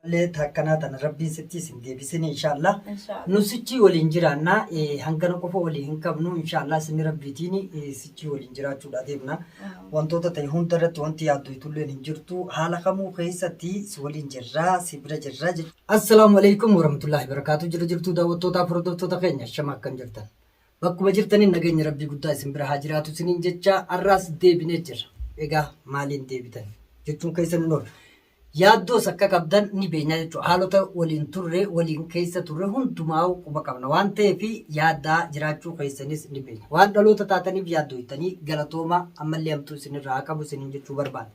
Le takkana tan rabbiin sitti sin deebisini inshallah. Inshallah. Nusichi waliin jiraanna hangana qofa waliin hin qabnu inshallah sinni rabbiitiin sichi waliin jiraachuudha deemna. Wantoota ta'e hunda irratti wanti yaaddu itulleen hin jirtu haala kamuu keessatti si waliin jirraa si bira jirraa jechuudha. Assalaamu alaykum warahmatullahi wabarakatuh. Jirtu daawwattootaa fi hordoftoota keenya shama akkam jirtan. Bakkuma jirtaniin nageenya rabbii guddaa isin bira haa jiraatu isiniin jecha arraas deebinee jirra. Egaa maaliin deebitan jechuun keessan hin oolu. Yaaddoo sakka qabdan ni beenya jechuudha. Haalota waliin turre waliin keessa turre hundumaa quba qabna waan ta'eef yaaddaa jiraachuu keessanis ni beenya. Waan dhaloota taataniif yaaddoo ittanii galatooma ammallee hamtuu isinirraa qabu isiniin jechuu barbaada.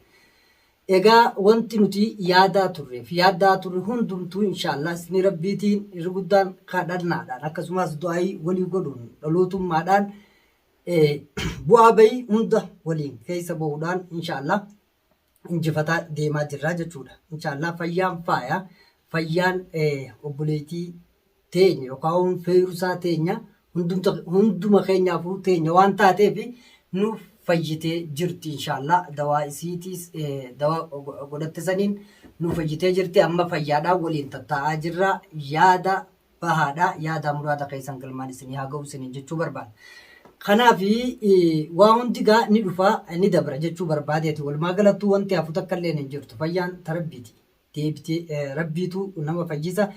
Egaa wanti nuti yaaddaa turre hundumtuu inshallah isin rabbiitiin irra guddaan kadhannaadhaan akkasumas du'aayii walii godhuun dhalootummaadhaan bu'aa bahii hunda waliin keessa bahuudhaan inshallah injifataa deemaa jirra jechuudha. Inshallah fayyaan faaya fayyaan obboleetii teenya yookaan feerusaa teenya hunduma keenyaafuu teenya waan taateef nuuf fayyitee jirti inshallah dawaa isiitiis dawaa godhatte saniin nuuf fayyitee jirti amma fayyaadhaan waliin tattaa'aa jirra yaada bahaadhaa yaada muraada keessan galmaan isinii haa ga'u isiniin jechuu barbaada. Kanaaf waa hundi gaa ni dhufa ni dabra jechuu barbaadeeti walumaa galattuu wanti hafu takka illee hin jirtu fayyaan tarabbiiti deebitee rabbiitu nama fayyisa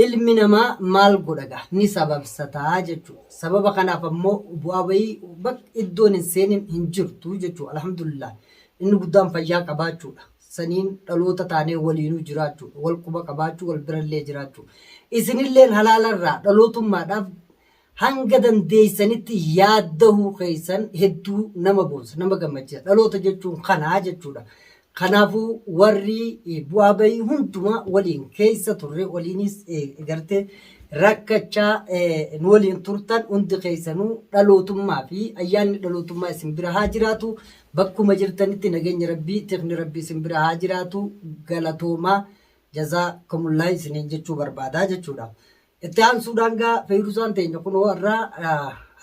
ilmi namaa maal godhaga ni sababsataa jechuudha sababa kanaaf ammoo bu'aa bahii iddoon hin seenin hin jirtu jechuudha alhamdulillah inni guddaan fayyaa qabaachuudha saniin dhaloota taanee waliinuu jiraachuudha wal quba qabaachuu wal birallee jiraachuudha isinilleen halaalarraa dhalootummaadhaaf hanga dandeessanitti yaaddahuu keessan hedduu nama boonsa nama gammachiisa dhaloota jechuun kanaa jechuudha. Kanaafuu warri bu'aa bahii hundumaa waliin keessa turre waliinis gartee rakkachaa nu waliin turtan hundi keessanuu dhalootummaa fi ayyaanni dhalootummaa isin bira haa jiraatu bakkuma jirtanitti nageenya rabbii tifni rabbii isin bira haa jiraatu galatoomaa jazaakumullah isiniin jechuu barbaadaa jechuudha. Itti aansuudhaan gaa feerusaan teenya kun warraa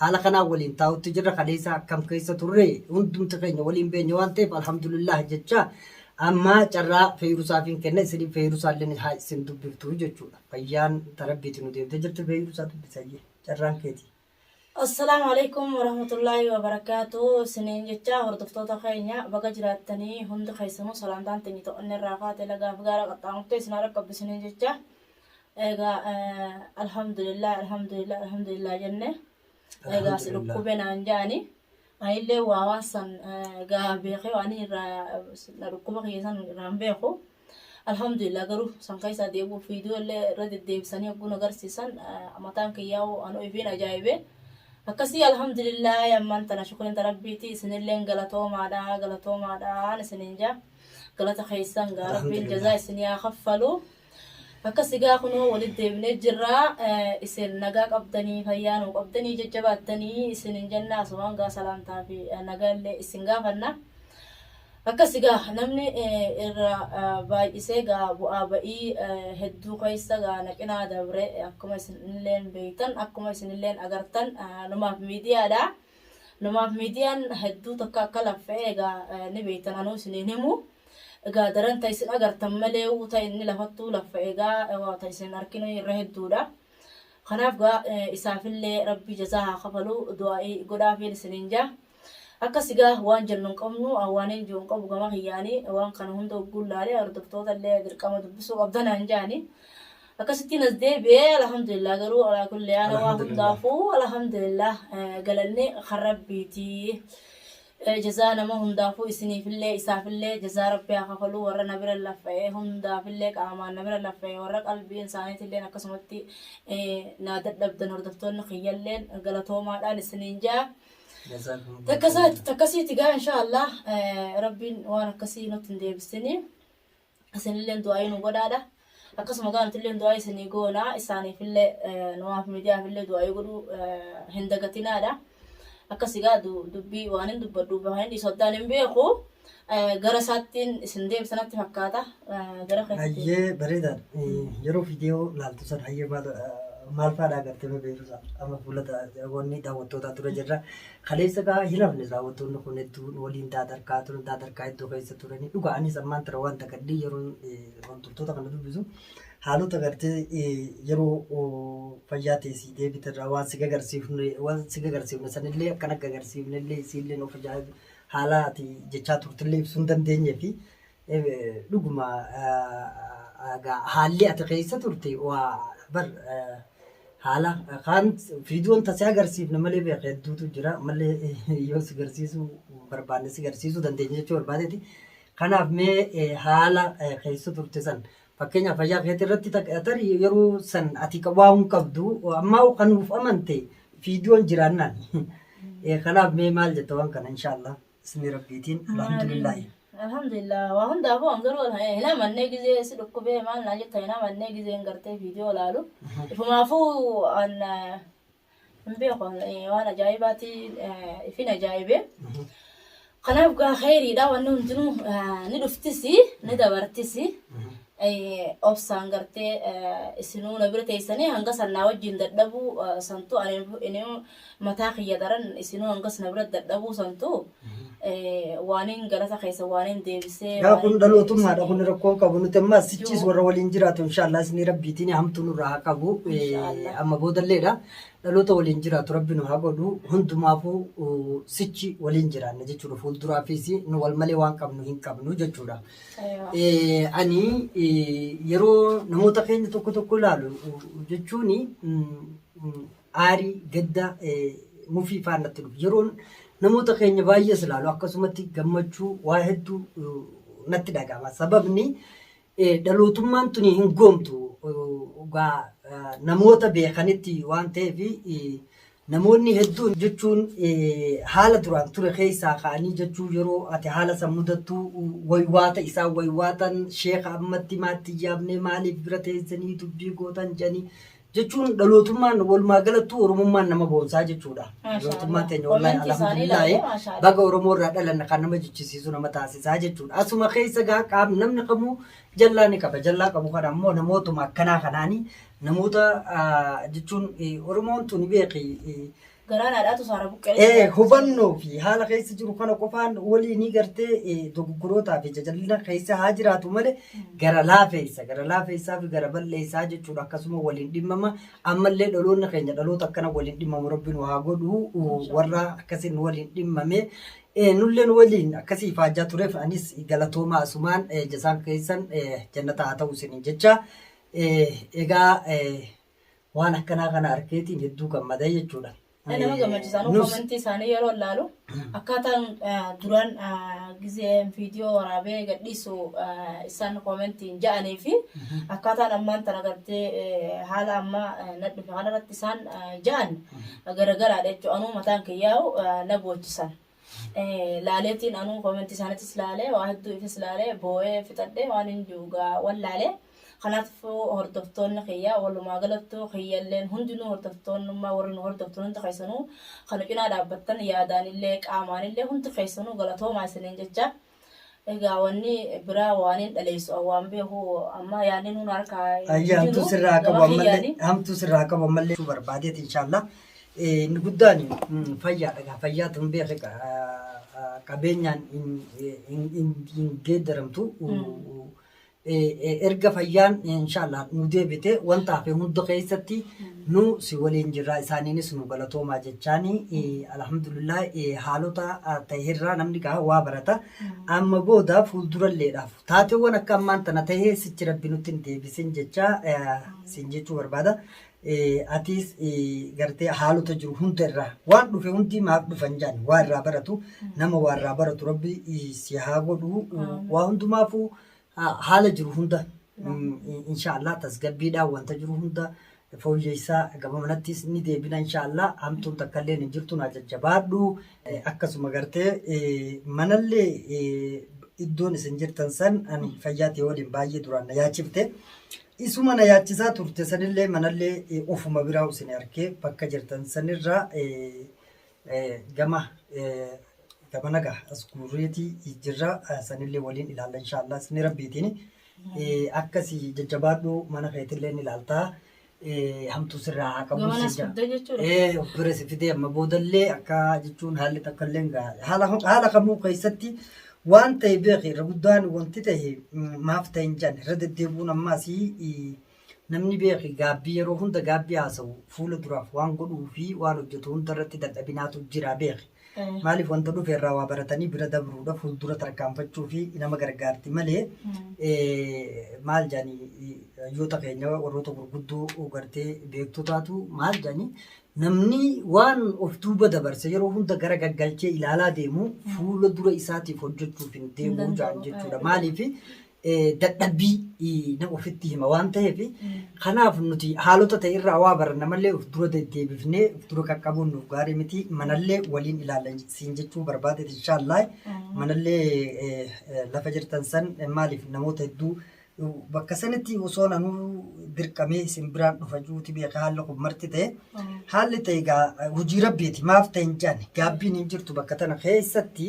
haala kanaan waliin taa'utti jirra kaleessa akkam keessa turre hundumti keenya waliin beenya waan ta'eef alhamdulillah jecha amma carraa feerusaaf hin kenna isin feerusaallee haa isin dubbiftu jechuudha fayyaan tarabbiitiin nu deemtee jirti feerusaa dubbisayye carraan keeti. Assalamu alaikum warahmatullahi wabarakatuh. Sinin jecha hordoftoota keenya baga jiraattanii hundi keessanuu salaamtaan teenye to'anne irraa kaatee lagaaf gaara qaxxaamuttee isin harka qabdu sinin jecha. Alhamdulillah jenne egaa si dhukkubee naan jaani anillee waa waan san gaa beekee waan irraa dhukkuba keessan irraan beeku alhamdulillah garuu san keessaa deebi'uuf viidiyoo illee irra deddeebisanii ogguun agarsiisan mataan kiyyaa'u anuu ifiin ajaa'ibee akkasii alhamdulillah ammaan tana shukriin rabbiiti isinilleen galatoomaadhaan isiniin jaa galata keessan gaa rabbiin jazaa isinii haa kaffalu. Akkasii gaa kunoo walitti deebinee jirra isin nagaa qabdanii fayyaa nuu qabdanii jajjabaattanii isin hin jennaa asumaan gaa salaamtaa fi nagaa illee isin gaafanna. Akkasii gaa namni irra baay'isee gaa bu'aa ba'ii hedduu keessa gaa naqinaa dabre akkuma isinilleen beektan akkuma isinilleen agartan numaaf miidiyaadha. Numaaf miidiyaan hedduu tokko akka laffee gaa ni beektan anuu isiniin himu. Egaa daran taisin agartan malee uta inni lafattuu laffa egaa waa taisin arkinu irra hedduudha. Kanaaf gaa isaafillee rabbi jazaa haa kafalu du'aa'ii godhaafiin isiniin jaa. Akkas gaa waan jennuun qabnu awwaaniin jiruun qabu gama kiyyaanii waan kana hunda ogguun laalee hordoftoota illee dirqama dubbisuu qabdanaan jaani. Akkasittiin as deebi'ee alhamdulillah garuu alaa kullee yaana waa hundaafuu alhamdulillah galanni kan rabbiitii. جزانا ما هم دافو إسني في الله إساف الله جزاء ربي أخفلو ورا نبر الله فيه هم داف الله كأمان نبر الله فيه ورا قلبي إنسانية اللي نقسمتي نادت لبدن وردفتون خيال لين غلطهم على السنين جا تكسي تجا إن شاء الله ربي وانا كسي نتندي بالسنين السنين اللي دعائي نقدر أقسم كان تلين دعائي سني جونا إساني في الله نواف ميديا في الله دعائي يقولوا هندقتنا ده akkasi gaa dubbii waan hin dubbadhu bahan inni soddaan hin beeku gara isaattiin isin deebisanitti fakkaata gara hayyee bareedaadha yeroo viidiyoo laaltu san hayyee maal fa'aadhaa gartee beekumsa amma fuulata wanni daawwattootaa ture jirra. Kaleessa gaa hin hafne daawwattoonni kun hedduun waliin taatarkaa iddoo keessa turanii dhugaa anis ammaan tara wanta gadhii yeroo wantoota kana dubbisu haalota gartee yeroo fayyaa teessii deebitarraa waan si gagarsiifne sanillee akkana gagarsiifne illee isiillee of haala ati jechaa turtillee ibsuu hin dandeenye fi dhuguma haalli ati keessa turte waa bar haala kan viidiyoon tasee agarsiifne malee beeka hedduutu jira malee yoo si garsiisuu barbaanne si garsiisuu dandeenya jechuu barbaadeeti. Kanaaf mee haala keessa turte san fakkeenyaaf fayyaa keetii irratti tarii yeroo san ati waa hin qabdu ammaa kan nuuf amante viidiyoon jiraannaan. Kanaaf mee maal jetta waan kana inshaallah isni rabbiitiin alhamdulillahi. Alhamdulillah waa hundaafuu angaruu hina mannee gizee si dhukkubee maal naa jetta hina mannee gizee gartee viidiyoo laalu ifumaafuu an hin beeku waan ajaa'ibaati ifin ajaa'ibee kanaaf gaa khayriidha wanni hundinuu ni dhuftisi ni dabartisi obsaan gartee isinuu na bira teessanii hanga sannaa wajjin dadhabuu santu ani mataa kiyya daran isinuu hangas na bira dadhabuu santu waanin galata keessa waanin deebisee yaa kun dhalootummaadha kun rakkoon qabu nuti amma sichis warra waliin jiraatu inshaallah isni rabbiitiin hamtuu nurraa haa qabu amma boodalleedha dhaloota waliin jiraatu rabbi nu haa godhu hundumaafuu sichi waliin jiraanna jechuudha fuulduraafis nu wal malee waan qabnu hin qabnu jechuudha. Ani yeroo namoota keenya tokko ilaalu jechuun aarii gadda mufii faanatti dhufu yeroon namoota keenya baay'ee ilaalu akkasumatti gammachuu waa hedduu natti dhagahama sababni dhalootummaan tuni hin goomtu namoota beekanitti waan ta'eef namoonni hedduun jechuun haala duraan ture keessaa ka'anii jechuu yeroo ati haala san mudattu waywaata isaa waywaatan sheeka ammatti maatti yaabnee maaliif bira teessanii dubbii gootan jedhanii jechuun dhalootummaan walumaa galattuu oromummaan nama boonsaa jechuudha. Dhalootummaan teenya wallahi alhamdulillah baga oromoo irraa dhalanna kan nama jechisiisu nama taasisaa jechuudha. Asuma keessa gaa qaam namni kamuu jallaa ni qaba. Jallaa qabu kana ammoo namootuma akkanaa kanaanii namoota jechuun oromoon tuni beeki garaanaadhaatu saara buqqee hubannoo fi haala keessa jiru kana qofaan walii ni gartee dogoggorootaa fi jajallina keessa haa jiraatu malee gara laafeessaa fi gara balleessaa jechuudha akkasuma waliin dhimmama ammallee dhaloonni keenya dhaloota akkana waliin dhimmamu rabbiin haa godhu warra akkasiin waliin dhimmame nulleen waliin akkasii faajaa tureef anis galatoomaa asumaan jasaan keessan jannata haa ta'u isiniin jecha egaa waan akkanaa kana arkeetiin hedduu gammadaa jechuudha. nama gammachiisan komentii isaanii yeroo laalu akkaataan duraan gizee viidiyoo waraabee gadhiisu isaan komentiin ja'anii fi akkaataan ammaan tana gartee haala ammaa nadhufe kana irratti isaan ja'an garagaraadha jechuudha. Anuu mataan kiyyaa'u na boocisan. Laaleetiin anuu komentii isaaniitis laalee waa hedduu ifis laalee boo'ee fixadhee waan hin juugaa wal laalee. Kanaafuu hordoftoonni kiyyaa walumaa galattuu kiyyaalleen hundinuu hordoftoonnummaa warri hordoftoonni hundi keessanuu kan cinaa dhaabbattan yaadaanillee qaamaanillee hundi keessanuu galatoomaa isiniin jecha egaa wanni biraa waan hin dhaleessu waan beeku amma yaadni nuun harkaa hamtuu sirraa qabu ammallee barbaadeet inshaallah inni guddaan fayyaadha fayyaa tun beeke qabeenyaan hin geeddaramtu erga fayyaan inshaallah nu deebite wanta hafe hunda keessatti nu si waliin jirra isaaniinis nu galatoomaa jechaanii alhamdulillah haalota ta'eerraa namni gaa waa barata amma booda fuulduralleedhaaf taateewwan akka ammaan tana ta'ee sichi rabbi nutti hin deebisin jecha sin jechuu barbaada. Atis gartee haalota jiru hunda irraa waan dhufe hundi maaf dhufan jedhan waa irraa baratu nama waa irraa baratu rabbi si haa godhu waa hundumaafuu haala jiru hunda inshaallah tasgabbiidhaan wanta jiru hunda fooyyessaa gabamanattis ni deebina inshaallah hamtuun takkallee hin jirtu na jajjabaadhu akkasuma gartee manallee iddoon isin jirtan san ani fayyaatee waliin baay'ee duraan na yaachifte isuma na yaachisaa turte sanillee manallee ofuma biraa isin arkee bakka jirtan sanirraa gama gabanaga askureeti jirra sanillee waliin ilaalla inshaallah isni rabbiitiin akkasi jajjabaadhu mana keetillee ilaaltaa hamtuu sirraa haa qabu. Gamanas fidee jechuudha. Of bira si fidee amma boodallee akka jechuun haalli takka illee haala kamuu keessatti waan ta'e beeki irra guddaan wanti ta'e maaf ta'e hin jenne irra deddeebi'uun ammaas namni beeki gaabbii yeroo hunda gaabbii haasa'u fuula duraaf waan godhuu fi waan hojjetu hunda irratti dadhabinaatu jira beeki. Maaliif wanta dhufe irraa waa baratanii bira dabruudha fuuldura tarkaanfachuu fi nama gargaarti malee maal jedhanii hayyoota keenya warroota gurguddoo gartee beektotaatu maal jedhanii namni waan of duuba dabarse yeroo hunda gara gaggalchee ilaalaa deemu fuula dura isaatiif hojjechuuf hin deemuu jechuudha. Maaliif dadhabbii nama ofitti hima waan ta'eef kanaaf nuti haalota ta'e irraa waa baranna malee of dura deddeebifnee of dura qaqqabuun nuuf gaarii miti manallee waliin ilaalan siin jechuu barbaade inshaallah manallee lafa jirtan san maaliif namoota hedduu bakka sanatti osoo nanuu dirqamee isin biraan dhufa juuti beeka haalli kun marti ta'e haalli ta'e hojii rabbiiti maaf ta'e hin jaanne gaabbiin hin jirtu bakka tana keessatti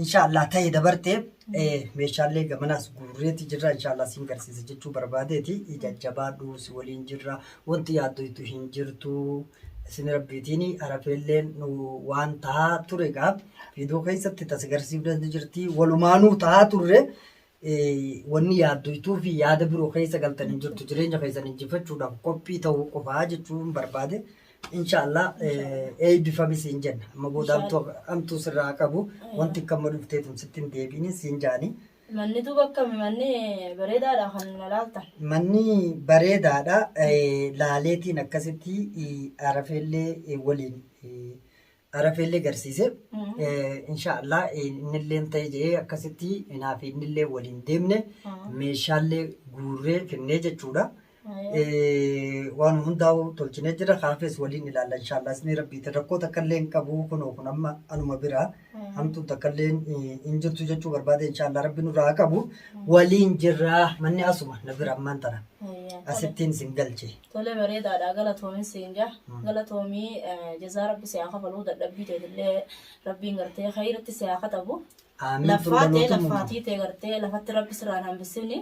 inshaallah ta'e dabartee meeshaalee gamanaas gurreetti jirra inshaallah siin garsiisa jechuu barbaadeeti jajjabaadhu si waliin jirra wanti yaaddoytu hin jirtu isin rabbiitiin arafeelleen waan tahaa ture gaaf fiidoo keessatti tas garsiifdan jirti walumaanuu tahaa turre wanni yaaddoytuu fi yaada biroo keessa galtan hin jirtu jireenya keessan injifachuudhaaf qophii ta'uu qofaa jechuun barbaade inshaallah eebbifamis siin jenna amma booda amtuu sirraa qabu wanti kamma dhufteetum sittin deebiin siin jaani. Manni tu bakka manni bareedaadha kan laaltan. Manni bareedaadha laaleetiin akkasitti arafeellee waliin arafeellee garsiise inshaallah innillee ta'e jedhee akkasitti naaf innillee waliin deemne meeshaalee guurree finnee jechuudha. waan hundaa'u tolchinee jira kaafes waliin ilaalla inshaallah isni rabbiitiin rakkoo takka illee hin qabu kunoo kun amma anuma biraa hamtuu takka illee hin jirtu jechuu barbaade inshaallah rabbi nurraa qabu waliin jirra manni asuma na bira ammaan tana asittiin sin galche. Tole bareedaadha galatoomin siin jaa galatoomii jazaa rabbi siyaa kafaluu dadhabbii ta'ellee rabbiin gartee khayratti siyaa katabu. Laffaatee gartee lafatti rabbi sirraan hambisini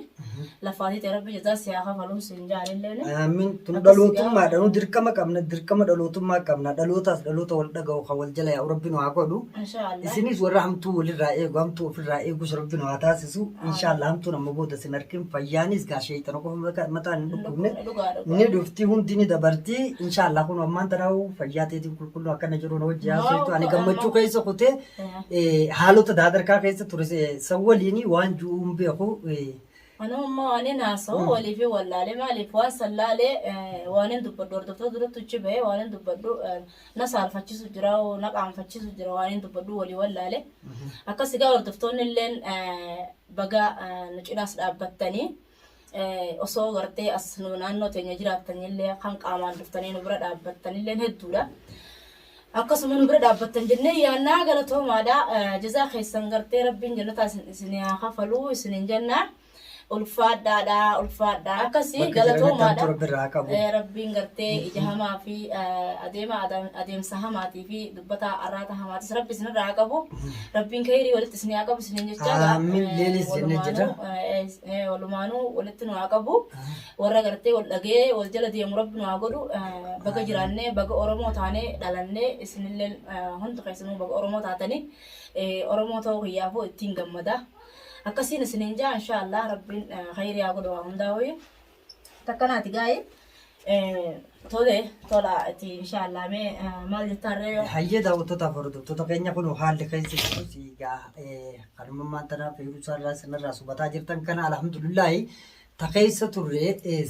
laffaatee rabbi jazaa siyaa kafaluu siin jaalilleen. Amiin tun dhalootummaa dhanu dirqama qabna dirqama dhalootummaa qabna dhalootaas dhaloota wal dhaga'u kan wal jala yaa'u rabbi nu haa godhu. Isinis warra hamtuu walirraa eegu hamtuu ofirraa eegus rabbi nu haa taasisu inshaallah hamtuun amma booda sin harkin fayyaanis gaa sheeyxana qofa mataan hin dhukkubne ni dhufti hundi ni dabarti inshaallah kun ammaan tanaa'u fayyaa ta'eetiin qulqulluu akkana jiru na wajji haasoftu ani gammachuu keessa kutee haalota daadar ka keessa ture sawwaliini waan ju'uun beeku ana umma waan naasoo waliif wallaalee maaliif waan sallaalee waan dubbaddu hordoftoota duratti uchi bahee waan dubbaddu na saalfachiisu jira na qaanfachiisu jira waan dubbaddu walii wallaalee akkasii gaa hordoftoonni illeen baga nu cinaas dhaabbattanii osoo gartee as naannoo teenya jiraattanillee kan qaamaan dhuftanii nu bira dhaabbattanillee hedduudha. Akkasuma nu bira dhaabbattan jennee yaannaa galatoomaadha jazaa keessan gartee rabbiin jannataa isin haa kafaluu isinin jennaa ulfaadhaa akkasii galatoomaadha rabbiin gartee ija hamaa fi adeemsa hamaatii fi dubbata arraata hamaatis rabbi isinirraa qabu rabbiin khayrii walitti isin haa qabu isinin jechaadha walumaanuu walitti nu haa qabu warra gartee wal dhagee wal jala deemu rabbi nu haa godhu baga jiraannee baga Oromoo taanee dhalannee isinillee hundi keessanuu baga Oromoo taatanii Oromoo ta'uu hiyyaafuu ittiin gammada. Akkasiin isiniin jaa inshaallah rabbiin khayrii haa godhu hundaa'u takkanaati gaa'ee tola itti inshaallah mee maal jettarree hayyee daawwattoota hordoftoota keenya kun haalli keessa jiru gaa qalmammaan tanaaf fayyuusaarraa sanarraa subataa jirtan kana alhamdulillahi ta keessa turre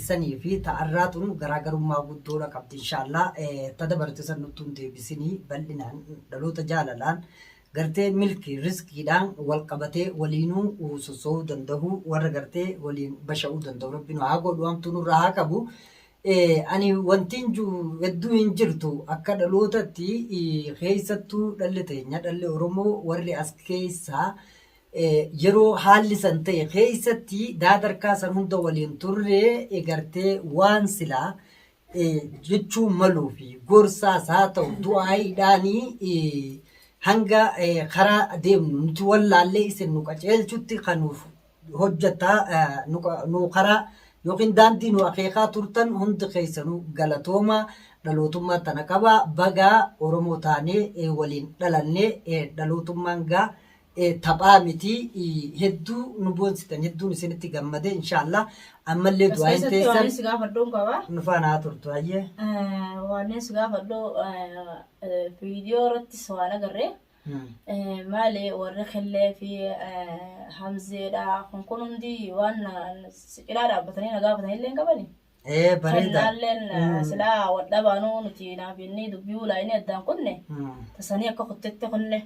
sanii fi ta'arraatuun garaagarummaa guddoodha qabdi inshaallah ta dabarte san nuttuun deebisinii bal'inaan dhaloota jaalalaan gartee milkii riskiidhaan wal qabatee waliinuu soso'uu danda'u warra gartee waliin basha'uu danda'u rabbiin haa godhu hamtuu nurraa haa qabu. Ani wantiin hedduu hin jirtu akka dhalootatti keessattuu dhalli teenya dhalli Oromoo warri as keessaa yeroo haalli san ta'e keessatti daadarkaa san hunda waliin turree gartee waan silaa jechuun maluu fi gorsaas haa ta'u du'aayiidhaanii hanga karaa deemnu nuti wallaallee isin nu qaceelchutti kanuuf hojjataa nu karaa yookiin daandii nu akeekaa turtan hundi keessanuu galatooma dhalootummaa tana qaba bagaa Oromoo taanee waliin dhalannee dhalootummaan gaa taphaa miti hedduu nu boonsitan hedduun isinitti gammade inshallah ammallee du'aa teessan nu faana turtu ayyee waan gaafadhu viidiyoo irratti waan agarree maali warri khillee fi hamzeedha kun hundi waan siqilaa dhaabbatanii nagaa batanii illee hin qabani bareeda sila wadda baanu nuti naafini dubbii ulaayini addaan kunne tasanii akka kuttetti kunne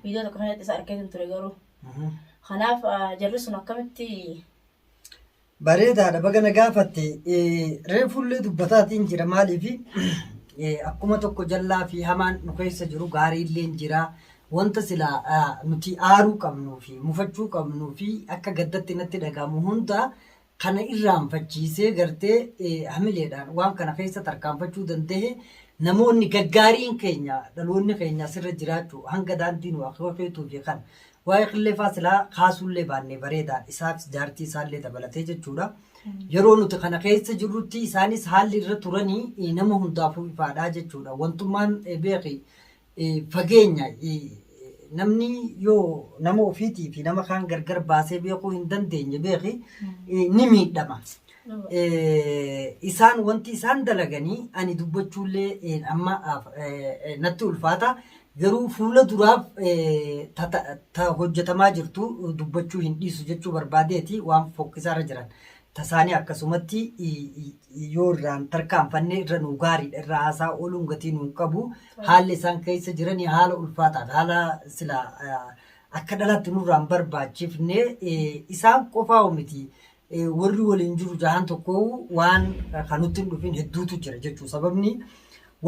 viidiyoo tokko kanatti isa arkeetin ture garuu kanaaf jarri sun akkamitti bareedaadha baga na gaafatte reefullee dubbataatiin jira maaliifi akkuma tokko jallaa fi hamaan nu keessa jiru gaarii illee jira wanta sila nuti aaruu qabnuu fi mufachuu qabnuu fi akka gaddatti natti dhagahamu hunda kana irraanfachiisee gartee hamileedhaan waan kana keessa tarkaanfachuu danda'e namoonni gaggaariin keenya dhaloonni keenya sirra jiraachuu hanga daandii nu akeekeetuu fi kan waa'ee qillee faasilaa kaasuullee baannee bareedaan isaaf jaartii isaallee dabalatee jechuudha. Yeroo nuti kana keessa jirrutti isaanis haalli irra turanii nama hundaafuu ifaadhaa jechuudha. Wantummaan beeki fageenya namni yoo nama ofiitii fi nama kaan gargar baasee beekuu hin dandeenye beeki ni miidhama. Isaan wanti isaan dalaganii ani dubbachuullee amma natti ulfaata garuu fuula duraaf ta hojjetamaa jirtu dubbachuu hin dhiisu jechuu barbaadeeti waan fokkisaarra jiran. Tasaanii akkasumatti yoo irraan tarkaanfannee irra nu gaariidha irraa haasaa ooluun gatii nu qabu haalli isaan keessa jiranii haala ulfaataadha haala sila akka dhalatti nurraan barbaachifne isaan qofaa miti warri waliin jiru jahan tokko waan kanutti hin dhufin hedduutu jira jechuu sababni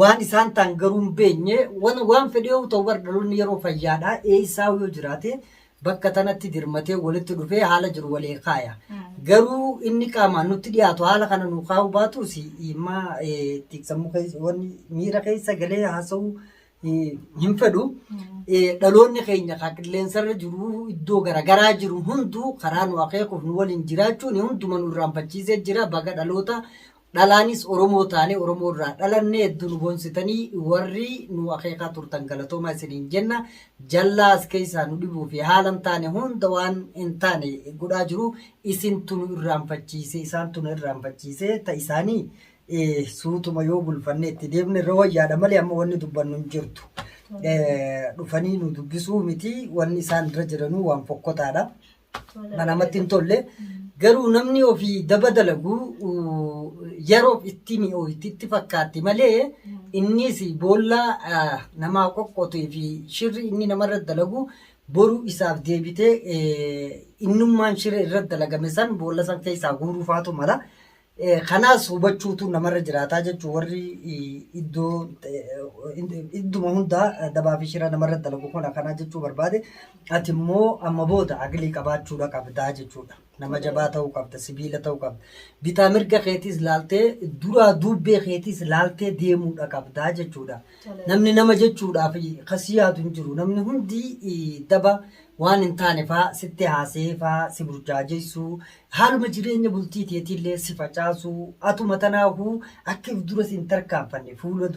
waan isaan ta'an garuu hin beenye waan fedhee ta'u dhaloonni yeroo fayyaadha isaa yoo jiraate bakka tanatti dirmatee walitti dhufee haala jiru walii kaaya. Garuu inni qaamaan nutti dhiyaatu haala kana nu kaa'u baatus imma tiksamu wanni miira keessa galee haasa'u hin fedhu. Dhaloonni keenya qilleensarra jiru iddoo garaagaraa jiru hunduu karaa nu akeekuuf nu waliin jiraachuun hunduma nu irraanfachiisee jira baga dhaloota dhalaanis Oromoo taanee Oromoo irraa dhalannee hedduu nu boonsitanii warri nu akeekaa turtan galatoomaa isiniin jenna jallaas keessaa nu dhibuu fi haalan taane hunda waan hin taane godhaa jiru isintu nu irraanfachiise isaantu nu irraanfachiise ta isaanii suutuma yoo bulfanne itti deemne irra wayyaadha malee amma wanni dubbannu hin jirtu. Dhufanii nu dubbisuu miti wanni isaan irra jiranuu waan fokkotaadha. Namatti hin tolle. Garuu namni ofii daba dalagu yeroof itti mi'ooytitti fakkaatti malee innis boolla namaa qoqqotee fi shirri inni namarra dalagu boru isaaf deebitee innummaan shirri irra dalagame san boolla san keessaa guuruufaatu mala. Kanaas hubachuutu namarra jiraataa jechuun warri idduma hundaa dabaa fi shira namarra dalagu kun akkanaa jechuu barbaade ati immoo amma booda aglii qabaachuudha qabdaa jechuudha. Nama jabaa ta'uu qabda sibiila ta'uu qabda bitaa mirga keetiis laaltee duraa duubbee keetiis laaltee deemuudha qabdaa jechuudha. Namni nama jechuudhaaf kasii yaadu hin jiru namni hundi daba waan hin taane faa sitti haasee faa si burjaajeessuu haaluma jireenya bultii teetiillee si facaasuu atuma tanaafuu akka dura si hin tarkaanfanne fuula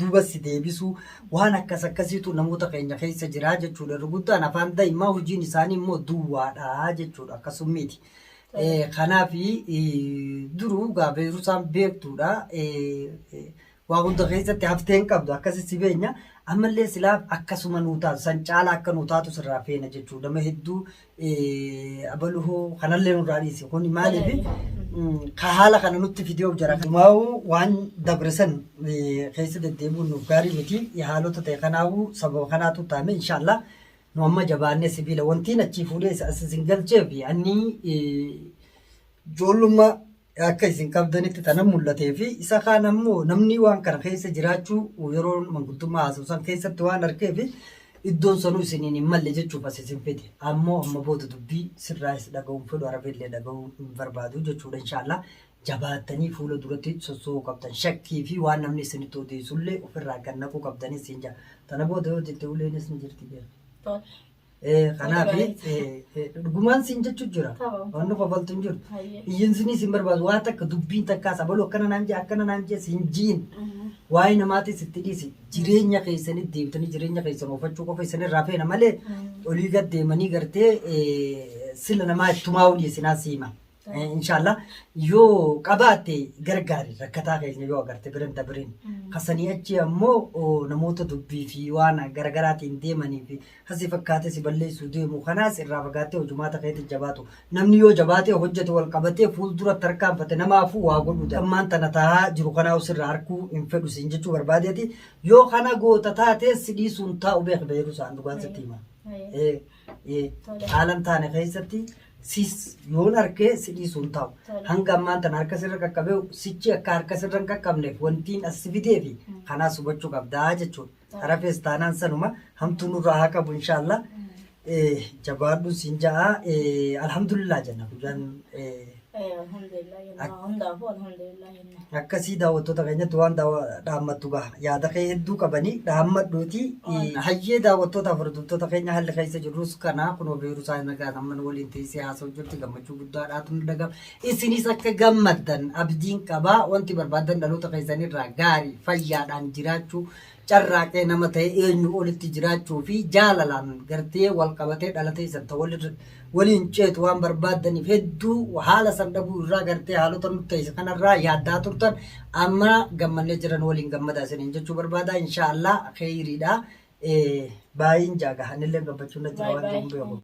duuba si deebisuu waan akkasiitu namoota keenya keessa jiraa jechuudha. Guddaan afaan daa'imaa hojiin isaanii immoo duwwaadha jechuudha akkasumiiti. Kanaaf duruu gaafa isaan beektuudha waa hunda keessatti haftee hin qabdu akkasi si beenya. Ammallee silaaf akkasuma nuu taatu san caalaa akka nuu taatu sirraa feena jechuudha. Nama hedduu abaluhoo kanallee nurraa dhiisi kun maaliif ka haala kana nutti fidee jira. Dhumaa'uu waan dabarsan keessa deddeebi'uun nuuf gaarii miti haalota ta'e kanaafuu sababa kanaatu taame inshallah nu amma jabaannee sibiila wantiin achii fuudhee isin galcheef anni ijoollummaa akka isin qabdanitti tanan mul'atee fi isa kaan ammoo namni waan kana keessa jiraachuu yeroo manguddummaa haasawsan keessatti waan argee fi iddoon sanuu isiniin hin malle jechuuf as isin fide ammoo amma booda dubbii sirraas dhaga'uun fedhu arafillee dhaga'uu hin barbaadu jechuudha inshallah jabaattanii fuula duratti sossoo qabdan shakkii fi waan namni isinitti odeessullee ofirraa gannaquu qabdanis hin jira tana booda yoo jette uleenis ni jirti beeku. Kanaaf dhugumaan siin jechuun jira. Waan nu qofaltu hin jiru. Iyyiinsinis hin barbaadu. Waa takka dubbiin takkaas abaluu akkana naan jee akkana naan jee siin jiin. Waa'ee namaatis itti dhiisi. Jireenya keessanii deebitanii jireenya keessan oofachuu qofa isinirraa feena malee olii gad deemanii gartee sila namaa ittumaa olii isinaa siima. Inshallah yoo qabaatte gargaari rakkataa keenya yoo agarte birin dabirin kasanii achi ammoo namoota dubbii fi waan gargaraatiin deemanii fi hasi fakkaate si balleessuu deemu kanaas irraa fagaattee hojumaata keetti jabaatu namni yoo jabaatee hojjete wal qabatee fuuldura tarkaanfate namaafuu waa godhu ammaan tana taa'aa jiru kanaa usirraa harkuu hin fedhu siin jechuu barbaadeeti yoo kana goota taatee si dhiisuun taa'u beek beeru isaan dhugaan sitti hima haalan taane keessatti sis yoon harkee si dhiisuun taa'u hanga ammaan tana harka sirra qaqqabee sichi akka harka sirra hin qaqqabneef wantiin as fidee fi kanaas hubachuu qabdaa jechuudha. Harafees taanaan sanuma hamtuu nurraa haa qabu inshaallah jabaadhu siin ja'a alhamdulillah jenna guyyaan akkasii daawwattoota keenyatti waan dhaammattu gaha yaada kee hedduu qabanii dhaammadhuuti hayyee daawwattootaaf hordoftoota keenya haalli keessa jirrus kana kunoo beeru isaa nagaa amman waliin teessee haasa'u jirti gammachuu guddaadhaatu nu dhagama isinis akka gammaddan abdiin qabaa wanti barbaadan dhaloota keessanirraa gaarii fayyaadhaan jiraachuu carraaqee nama ta'e eenyu olitti jiraachuu fi jaalalaan gartee wal qabatee dhalatee isa waliin ceetu waan barbaadaniif hedduu haala san dhabuu irraa gartee haalota nutti ta'e kanarraa yaaddaa turtan amma gammannee jiran waliin gammadaa isiniin jechuu barbaada inshaallah kheyriidha baay'een jaaga hanillee gammachuun jira waan ta'uun beeku.